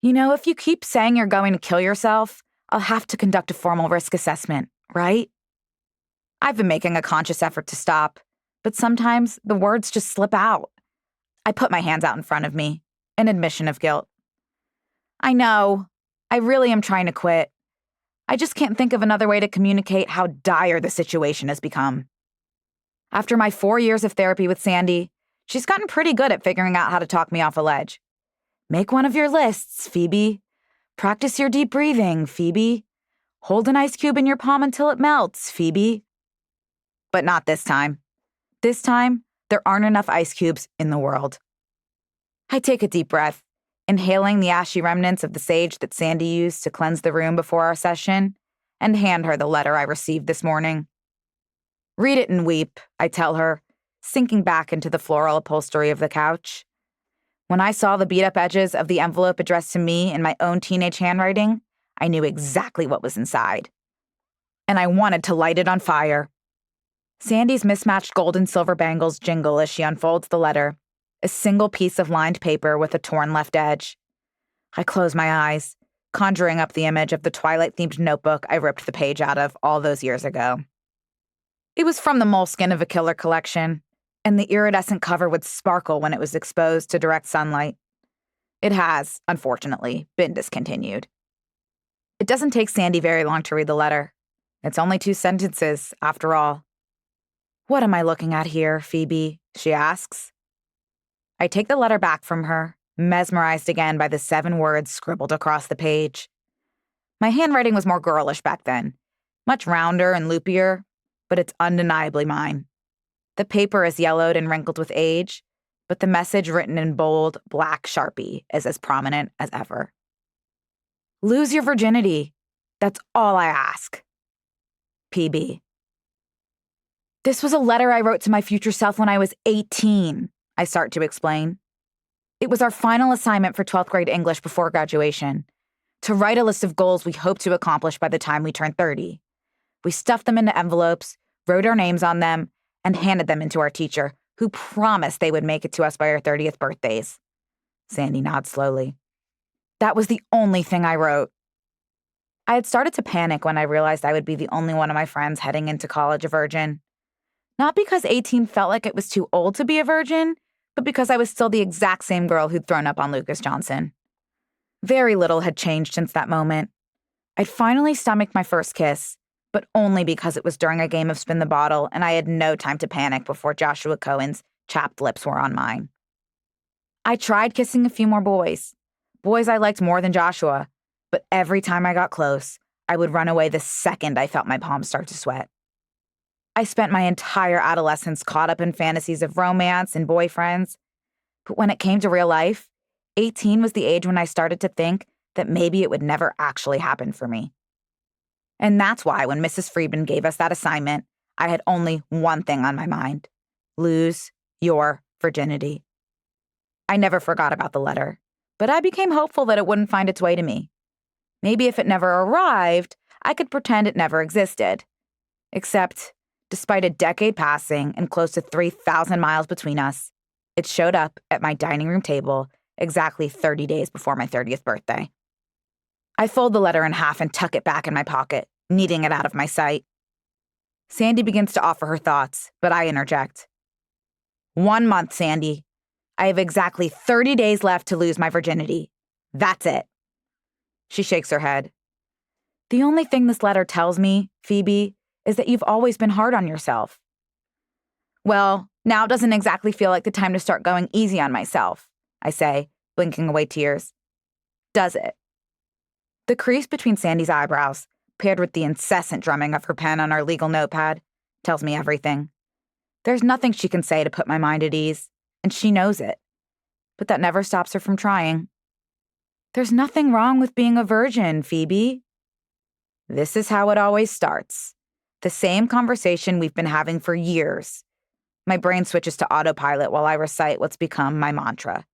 If you keep saying you're going to kill yourself, I'll have to conduct a formal risk assessment, right? I've been making a conscious effort to stop, but sometimes the words just slip out. I put my hands out in front of me, an admission of guilt. I know. I really am trying to quit. I just can't think of another way to communicate how dire the situation has become. After my 4 years of therapy with Sandy, she's gotten pretty good at figuring out how to talk me off a ledge. Make one of your lists, Phoebe. Practice your deep breathing, Phoebe. Hold an ice cube in your palm until it melts, Phoebe. But not this time. This time, there aren't enough ice cubes in the world. I take a deep breath, inhaling the ashy remnants of the sage that Sandy used to cleanse the room before our session, and hand her the letter I received this morning. Read it and weep, I tell her, sinking back into the floral upholstery of the couch. When I saw the beat-up edges of the envelope addressed to me in my own teenage handwriting, I knew exactly what was inside. And I wanted to light it on fire. Sandy's mismatched gold and silver bangles jingle as she unfolds the letter, a single piece of lined paper with a torn left edge. I close my eyes, conjuring up the image of the Twilight-themed notebook I ripped the page out of all those years ago. It was from the moleskin of a killer collection, and the iridescent cover would sparkle when it was exposed to direct sunlight. It has, unfortunately, been discontinued. It doesn't take Sandy very long to read the letter. It's only 2 sentences, after all. "What am I looking at here, Phoebe?" she asks. I take the letter back from her, mesmerized again by the 7 words scribbled across the page. My handwriting was more girlish back then, much rounder and loopier, but it's undeniably mine. The paper is yellowed and wrinkled with age, but the message written in bold, black Sharpie is as prominent as ever. Lose your virginity. That's all I ask. PB. This was a letter I wrote to my future self when I was 18, I start to explain. It was our final assignment for 12th grade English before graduation, to write a list of goals we hoped to accomplish by the time we turned 30. We stuffed them into envelopes, wrote our names on them, and handed them in to our teacher, who promised they would make it to us by our 30th birthdays. Sandy nods slowly. That was the only thing I wrote. I had started to panic when I realized I would be the only one of my friends heading into college a virgin. Not because 18 felt like it was too old to be a virgin, but because I was still the exact same girl who'd thrown up on Lucas Johnson. Very little had changed since that moment. I'd finally stomached my first kiss, but only because it was during a game of Spin the Bottle and I had no time to panic before Joshua Cohen's chapped lips were on mine. I tried kissing a few more boys I liked more than Joshua, but every time I got close, I would run away the second I felt my palms start to sweat. I spent my entire adolescence caught up in fantasies of romance and boyfriends, but when it came to real life, 18 was the age when I started to think that maybe it would never actually happen for me. And that's why when Mrs. Friedman gave us that assignment, I had only one thing on my mind: lose your virginity. I never forgot about the letter, but I became hopeful that it wouldn't find its way to me. Maybe if it never arrived, I could pretend it never existed. Except, despite a decade passing and close to 3,000 miles between us, it showed up at my dining room table exactly 30 days before my 30th birthday. I fold the letter in half and tuck it back in my pocket, kneading it out of my sight. Sandy begins to offer her thoughts, but I interject. 1 month, Sandy. I have exactly 30 days left to lose my virginity. That's it. She shakes her head. The only thing this letter tells me, Phoebe, is that you've always been hard on yourself. Well, now doesn't exactly feel like the time to start going easy on myself, I say, blinking away tears. Does it? The crease between Sandy's eyebrows, paired with the incessant drumming of her pen on our legal notepad, tells me everything. There's nothing she can say to put my mind at ease, and she knows it. But that never stops her from trying. There's nothing wrong with being a virgin, Phoebe. This is how it always starts. The same conversation we've been having for years. My brain switches to autopilot while I recite what's become my mantra.